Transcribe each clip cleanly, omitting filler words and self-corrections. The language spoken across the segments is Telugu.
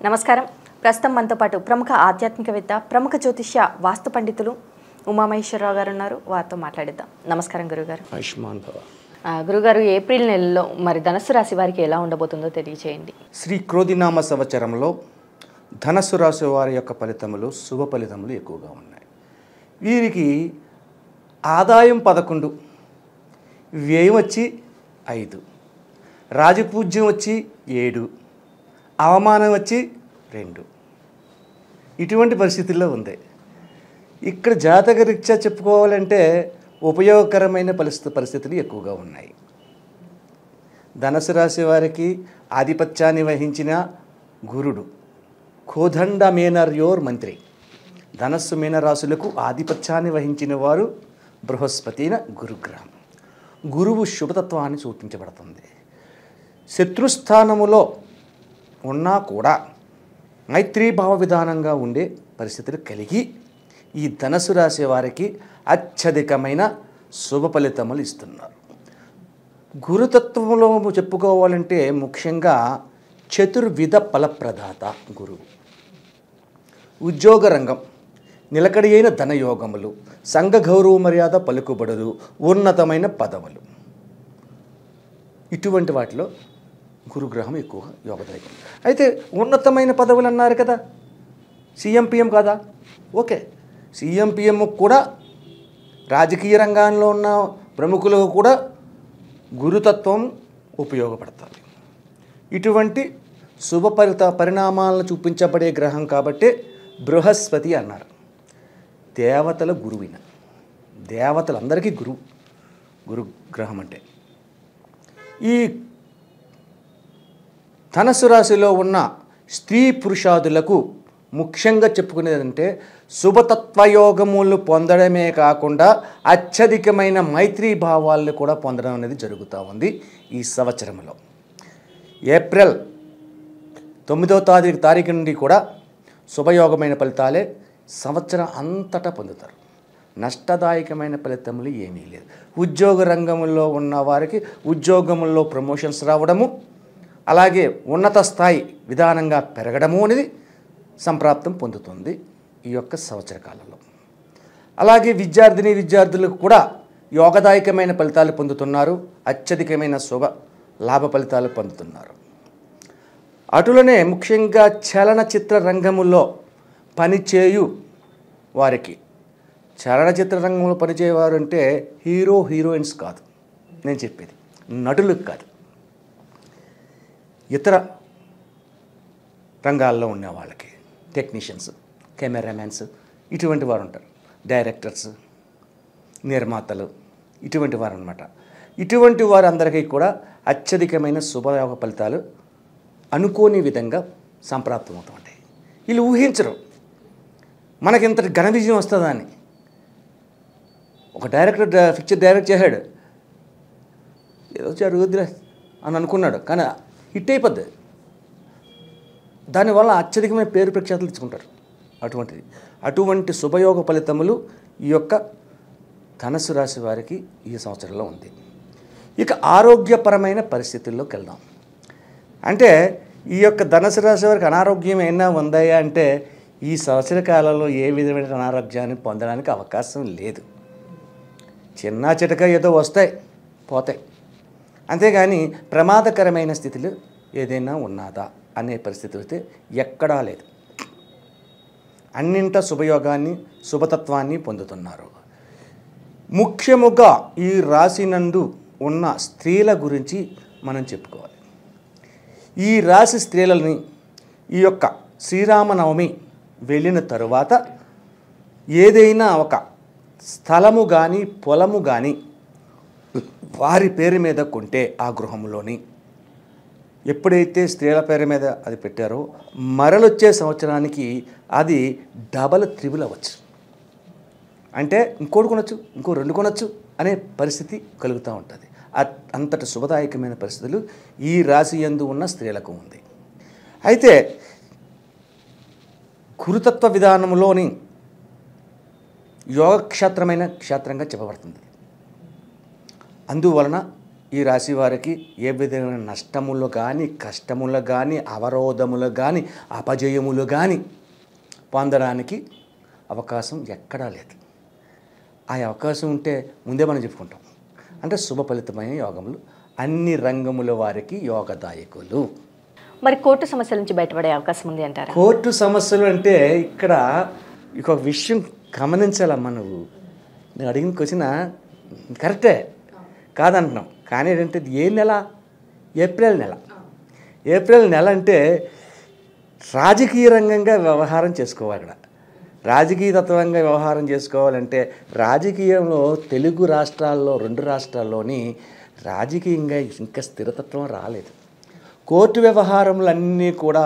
నమస్కారం. ప్రస్తుతం మనతో పాటు ప్రముఖ ఆధ్యాత్మికవేత్త, ప్రముఖ జ్యోతిష్య వాస్తు పండితులు ఉమామహేశ్వరరావు గారు ఉన్నారు. వారితో మాట్లాడిద్దాం. నమస్కారం గురుగారు. ఆయుష్మాన్ భవ. గురుగారు, ఏప్రిల్ నెలలో మరి ధనుసు రాశి వారికి ఎలా ఉండబోతుందో తెలియచేయండి. శ్రీ క్రోధినామ సంవత్సరంలో ధనుసు రాశి వారి యొక్క ఫలితములు శుభ ఫలితములు ఎక్కువగా ఉన్నాయి. వీరికి ఆదాయం 11, వ్యయం వచ్చి 5, రాజపూజ్యం వచ్చి 7, అవమానం వచ్చి 2. ఇటువంటి పరిస్థితుల్లో ఉంది. ఇక్కడ జాతక రీత్యా చెప్పుకోవాలంటే ఉపయోగకరమైన పరిస్థితులు ఎక్కువగా ఉన్నాయి. ధనుసు రాశి వారికి ఆధిపత్యాన్ని వహించిన గురుడు కోదండ మీనర్యోర్ మంత్రి. ధనస్సు మీనరాశులకు ఆధిపత్యాన్ని వహించిన వారు బృహస్పతి గురుగ్రహం. గురువు శుభతత్వాన్ని సూచించబడుతుంది. శత్రుస్థానములో ఉన్నా కూడా మైత్రీభావ విధానంగా ఉండే పరిస్థితులు కలిగి ఈ ధనుసు రాశి వారికి అత్యధికమైన శుభ ఫలితములు ఇస్తున్నారు. గురుతత్వంలో చెప్పుకోవాలంటే ముఖ్యంగా చతుర్విధ ఫలప్రదాత గురువు. ఉద్యోగ రంగం, నిలకడి అయిన ధనయోగములు, సంఘ గౌరవ మర్యాద పలుకుబడులు, ఉన్నతమైన పదవులు, ఇటువంటి వాటిలో గురుగ్రహం ఎక్కువగా యోగదాయకం. అయితే ఉన్నతమైన పదవులు అన్నారు కదా, సీఎం పిఎం కాదా? ఓకే, సీఎం పిఎం కూడా రాజకీయ రంగంలో ఉన్న ప్రముఖులకు కూడా గురుతత్వం ఉపయోగపడుతుంది. ఇటువంటి శుభ పరిణామాలను చూపించబడే గ్రహం కాబట్టి బృహస్పతి అన్నారు. దేవతల గురువిన, దేవతలందరికీ గురుగ్రహం అంటే. ఈ ధనుసు రాశిలో ఉన్న స్త్రీ పురుషాదులకు ముఖ్యంగా చెప్పుకునేదంటే శుభతత్వయోగములు పొందడమే కాకుండా అత్యధికమైన మైత్రీ భావాలను కూడా పొందడం అనేది జరుగుతూ ఉంది ఈ సంవత్సరంలో. ఏప్రిల్ 9వ తారీఖు నుండి కూడా శుభయోగమైన ఫలితాలే సంవత్సరం అంతటా పొందుతారు. నష్టదాయకమైన ఫలితములు ఏమీ లేదు. ఉద్యోగ రంగంలో ఉన్న వారికి ఉద్యోగంలో ప్రమోషన్స్ రావడము, అలాగే ఉన్నత స్థాయి విధానంగా పెరగడము అనేది సంప్రాప్తం పొందుతుంది ఈ యొక్క సంవత్సర కాలంలో. అలాగే విద్యార్థులకు కూడా యోగదాయకమైన ఫలితాలు పొందుతున్నారు. అత్యధికమైన శుభ లాభ ఫలితాలు పొందుతున్నారు. అటులనే ముఖ్యంగా చలనచిత్ర రంగములో పనిచేయు వారికి, చలనచిత్ర రంగంలో పనిచేయవారు అంటే హీరోయిన్స్ కాదు నేను చెప్పేది, నటులకు కాదు, ఇతర రంగాల్లో ఉన్న వాళ్ళకి, టెక్నీషియన్స్, కెమెరామెన్స్, ఇటువంటి వారు ఉంటారు, డైరెక్టర్స్, నిర్మాతలు, ఇటువంటి వారు అన్నమాట. ఇటువంటి వారందరికీ కూడా అత్యధికమైన శుభయోగ ఫలితాలు అనుకోని విధంగా సంప్రాప్తమవుతుంటాయి. వీళ్ళు ఊహించరు మనకి ఇంతటి ఘన విజయం వస్తుందని. ఒక డైరెక్టర్ పిక్చర్ డైరెక్ట్ చేశాడు, ఏదో జరుగుద్దిలే అని అనుకున్నాడు, కానీ హిట్ అయిపోద్ది. దానివల్ల అత్యధికమైన పేరు ప్రఖ్యాతులు ఇచ్చుకుంటారు. అటువంటి శుభయోగ ఫలితములు ఈ యొక్క ధనుసు రాశి వారికి ఈ సంవత్సరంలో ఉంది. ఇక ఆరోగ్యపరమైన పరిస్థితుల్లోకి వెళ్దాం. అంటే ఈ యొక్క ధనుసు రాశి వారికి అనారోగ్యం ఏమైనా ఉందాయా అంటే ఈ సంవత్సర కాలంలో ఏ విధమైన అనారోగ్యాన్ని పొందడానికి అవకాశం లేదు. చిన్న చిటక ఏదో వస్తాయి పోతాయి, అంతేగాని ప్రమాదకరమైన స్థితిలో ఏదైనా ఉన్నదా అనే పరిస్థితి అయితే ఎక్కడా లేదు. అన్నింట శుభయోగాన్ని శుభతత్వాన్ని పొందుతున్నారు. ముఖ్యముగా ఈ రాశి నందు ఉన్న స్త్రీల గురించి మనం చెప్పుకోవాలి. ఈ రాశి స్త్రీలని ఈ యొక్క శ్రీరామనవమి వెళ్ళిన తరువాత ఏదైనా ఒక స్థలము కానీ పొలము కానీ వారి పేరు మీద కొంటే ఆ గృహంలోని ఎప్పుడైతే స్త్రీల పేరు మీద అది పెట్టారో మరలొచ్చే సంవత్సరానికి అది డబల్ త్రిబుల్ అవ్వచ్చు. అంటే ఇంకోటి కొనొచ్చు, ఇంకో 2 కొనొచ్చు అనే పరిస్థితి కలుగుతూ ఉంటుంది. అంతటి శుభదాయకమైన పరిస్థితులు ఈ రాశి యందు ఉన్న స్త్రీలకు ఉంది. అయితే గురుతత్వ విధానంలోని యోగక్షేత్రమైన క్షేత్రంగా చెప్పబడుతుంది. అందువలన ఈ రాశి వారికి ఏ విధమైన నష్టములు కానీ, కష్టములు కానీ, అవరోధములు కానీ, అపజయములు కానీ పొందడానికి అవకాశం ఎక్కడా లేదు. ఆ అవకాశం ఉంటే ముందే మనం చెప్పుకుంటాం. అంటే శుభ ఫలితమైన యోగములు అన్ని రంగముల వారికి యోగదాయకులు. మరి కోర్టు సమస్యల నుంచి బయటపడే అవకాశం ఉంది అంటారా? కోర్టు సమస్యలు అంటే ఇక్కడ ఒక విషయం గమనించాలమ్మా. నేను అడిగిన క్వశ్చన్ కరెక్టే కాదంటున్నాం, కానీ ఏంటంటే ఏ నెల? ఏప్రిల్ నెల. ఏప్రిల్ నెల అంటే రాజకీయ రంగంగా వ్యవహారం చేసుకోవాలి. ఇక్కడ రాజకీయ తత్వంగా వ్యవహారం చేసుకోవాలంటే రాజకీయంలో తెలుగు రాష్ట్రాల్లో 2 రాష్ట్రాల్లోని రాజకీయంగా ఇంకా స్థిరతత్వం రాలేదు. కోర్టు వ్యవహారములన్నీ కూడా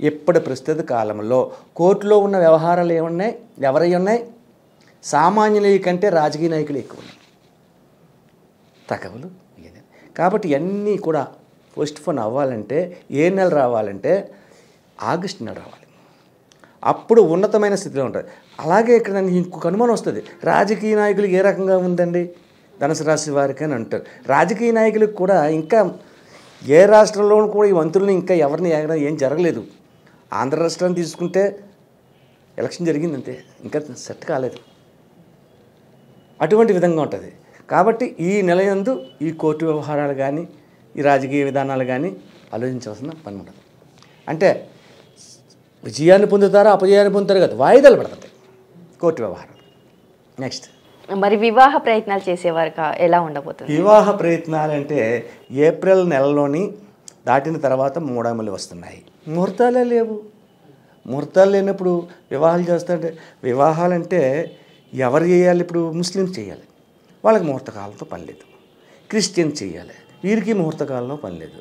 ఇప్పటి ప్రస్తుత కాలంలో కోర్టులో ఉన్న వ్యవహారాలు ఏమున్నాయి? ఎవరై ఉన్నాయి? సామాన్యుల కంటే రాజకీయ నాయకులు ఎక్కువ ఉన్నాయి. తగవులు. కాబట్టి ఇవన్నీ కూడా పోస్ట్పోన్ అవ్వాలంటే ఏ నెల రావాలంటే ఆగస్టు నెల రావాలి. అప్పుడు ఉన్నతమైన స్థితిలో ఉంటుంది. అలాగే ఇక్కడ ఇంకొక అనుమానం వస్తుంది, రాజకీయ నాయకులు ఏ రకంగా ఉందండి ధనుసు రాశి వారికి అని అంటారు. రాజకీయ నాయకులకు కూడా ఇంకా ఏ రాష్ట్రంలోనూ కూడా ఈ మంత్రులను ఇంకా ఎవరిని ఏం జరగలేదు. ఆంధ్ర రాష్ట్రాన్ని తీసుకుంటే ఎలక్షన్ జరిగిందంతే, ఇంకా సెట్ కాలేదు. అటువంటి విధంగా ఉంటుంది. కాబట్టి ఈ నెల యందు ఈ కోర్టు వ్యవహారాలు కానీ, ఈ రాజకీయ విధానాలు కానీ ఆలోచించవలసిన పని ఉండదు. అంటే విజయాన్ని పొందుతారా, అపజయాన్ని పొందుతారు కదా, వాయిదాలు పడుతుంది కోర్టు వ్యవహారం. నెక్స్ట్, మరి వివాహ ప్రయత్నాలు చేసేవారు ఎలా ఉండబోతుంది? వివాహ ప్రయత్నాలు అంటే ఏప్రిల్ నెలలోని దాటిన తర్వాత మూడాములు వస్తున్నాయి. ముహూర్తాలే లేవు. ముహూర్తాలు లేనప్పుడు వివాహాలు చేస్తుంటే, వివాహాలంటే ఎవరు చేయాలి? ఇప్పుడు ముస్లిమ్స్ చేయాలి, వాళ్ళకి ముహూర్తకాలంతో పని లేదు. క్రిస్టియన్స్ చేయాలి, వీరికి ముహూర్తకాలంలో పని లేదు.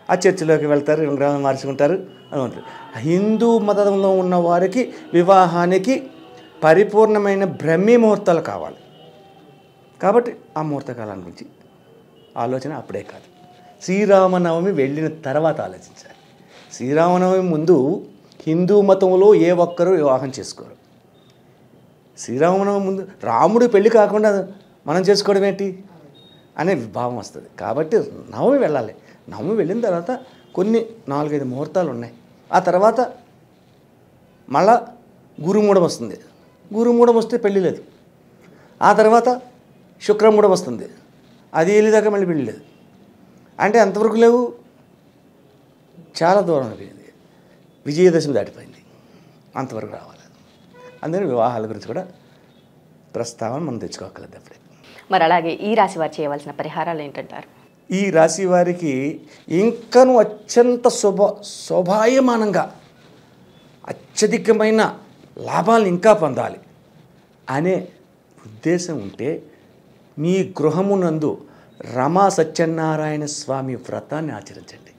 ఆ చర్చిలోకి వెళ్తారు, విగ్రహం మార్చుకుంటారు అని ఉంటుంది. హిందూ మతంలో ఉన్న వారికి వివాహానికి పరిపూర్ణమైన బ్రహ్మీ ముహూర్తాలు కావాలి. కాబట్టి ఆ ముహూర్తకాలం గురించి ఆలోచన అప్పుడే కాదు, శ్రీరామనవమి వెళ్ళిన తర్వాత ఆలోచించాలి. శ్రీరామనవమి ముందు హిందూ మతంలో ఏ ఒక్కరూ వివాహం చేసుకోరు. శ్రీరామనవమి ముందు రాముడు పెళ్లి కాకుండా మనం చేసుకోవడం ఏంటి అనే భావం వస్తుంది. కాబట్టి నవమి వెళ్ళాలి. నవమి వెళ్ళిన తర్వాత కొన్ని 4-5 ముహూర్తాలు ఉన్నాయి. ఆ తర్వాత మళ్ళా గురుమూఢం వస్తుంది. గురుమూఢం వస్తే పెళ్ళి లేదు. ఆ తర్వాత శుక్రమూఢం వస్తుంది, అది వెళ్ళేదాకా మళ్ళీ పెళ్ళి లేదు. అంటే అంతవరకు లేవు, చాలా దూరం అయిపోయింది. విజయదశమి దాటిపోయింది, అంతవరకు రావాలి. అందుకని వివాహాల గురించి కూడా ప్రస్తావన మనం తెచ్చుకోగలదు అప్పుడే. మరి అలాగే ఈ రాశి వారు చేయవలసిన పరిహారాలు ఏంటంటారు? ఈ రాశి వారికి ఇంకను అత్యంత శోభాయమానంగా అత్యధికమైన లాభాలను ఇంకా పొందాలి అనే ఉద్దేశం ఉంటే మీ గృహమునందు రమా సత్యనారాయణ స్వామి వ్రతాన్ని ఆచరించండి.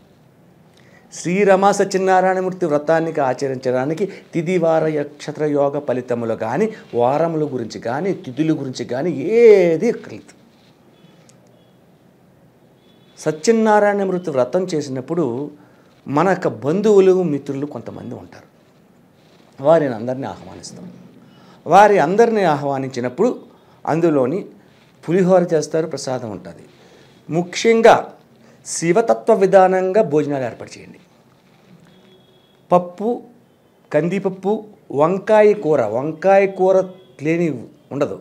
శ్రీ రమా సత్యనారాయణమూర్తి వ్రతానికి ఆచరించడానికి తిథివార నక్షత్ర యోగ ఫలితములు కానీ, వారముల గురించి కానీ, తిథుల గురించి కానీ ఏది కలిదు. సత్యనారాయణమూర్తి వ్రతం చేసినప్పుడు మన యొక్క బంధువులు, మిత్రులు కొంతమంది ఉంటారు. వారిని అందరినీ ఆహ్వానిస్తాం. వారి అందరినీ ఆహ్వానించినప్పుడు అందులోని పులిహోర చేస్తారు, ప్రసాదం ఉంటుంది. ముఖ్యంగా శివతత్వ విధానంగా భోజనాలు ఏర్పాటు చేయండి. పప్పు, కందిపప్పు, వంకాయ కూర లేని ఉండదు.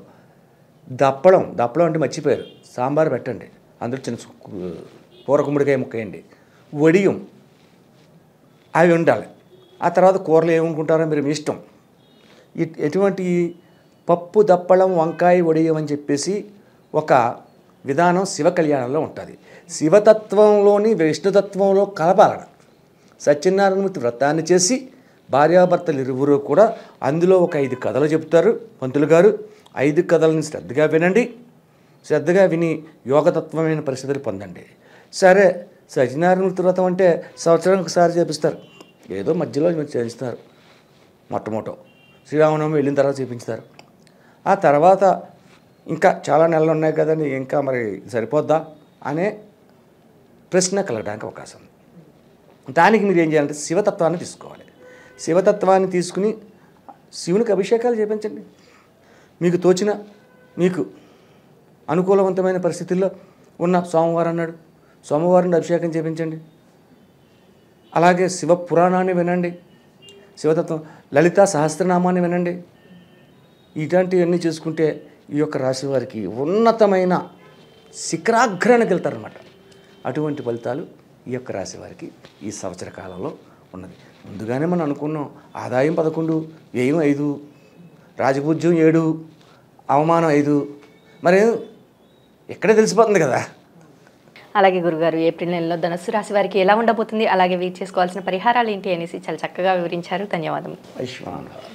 దప్పడం అంటే మర్చిపోయారు, సాంబార్ పెట్టండి, అందులో చిన్న కూర గుమ్మడికాయ ముక్కేయండి, వడియం అవి ఉండాలి. ఆ తర్వాత కూరలు ఏమనుకుంటారో మీరు మీ ఇష్టం. ఎటువంటి పప్పు, దప్పడం, వంకాయ, వడియం అని చెప్పేసి ఒక విధానం శివ కళ్యాణంలో ఉంటుంది. శివతత్వంలోని విష్ణుతత్వంలో కలపాలన. సత్యనారాయణమూర్తి వ్రతాన్ని చేసి భార్యాభర్తలు ఇరువురు కూడా అందులో ఒక 5 కథలు చెప్తారు పంతులు గారు. 5 కథలను శ్రద్ధగా వినండి. శ్రద్ధగా విని యోగతత్వమైన పరిస్థితులు పొందండి. సరే, సత్యనారాయణమూర్తి వ్రతం అంటే సంవత్సరానికి ఒకసారి చేపిస్తారు, ఏదో మధ్యలో మీరు చేయిస్తారు. మొట్టమొదట శ్రీరామనవమి వెళ్ళిన తర్వాత చేయించుతారు. ఆ తర్వాత ఇంకా చాలా నెలలు ఉన్నాయి కదండి, ఇంకా మరి సరిపోద్దా అనే ప్రశ్న కలగడానికి అవకాశం ఉంది. దానికి మీరు ఏం చేయాలంటే శివతత్వాన్ని తీసుకోవాలి. శివతత్వాన్ని తీసుకుని శివునికి అభిషేకాలు చేయించండి. మీకు తోచిన, మీకు అనుకూలవంతమైన పరిస్థితుల్లో ఉన్న సోమవారం నాడు సోమవారం అభిషేకం చేయించండి. అలాగే శివ పురాణాన్ని వినండి, శివతత్వం లలితా సహస్రనామాన్ని వినండి. ఇలాంటివన్నీ చేసుకుంటే ఈ యొక్క రాశి వారికి ఉన్నతమైన శిఖరాగ్రానికి వెళ్తారనమాట. అటువంటి ఫలితాలు ఈ యొక్క రాశి వారికి ఈ సంవత్సర కాలంలో ఉన్నది. ముందుగానే మనం అనుకున్నాం, ఆదాయం 11, వ్యయం 5, రాజపూజ్యం 7, అవమానం 5. మరి ఎక్కడే తెలిసిపోతుంది కదా. అలాగే గురుగారు, ఏప్రిల్ నెలలో ధనుస్సు రాశి వారికి ఎలా ఉండబోతుంది, అలాగే వీరు చేసుకోవాల్సిన పరిహారాలు ఏంటి అనేసి చాలా చక్కగా వివరించారు. ధన్యవాదములు. ఐశ్వర్య.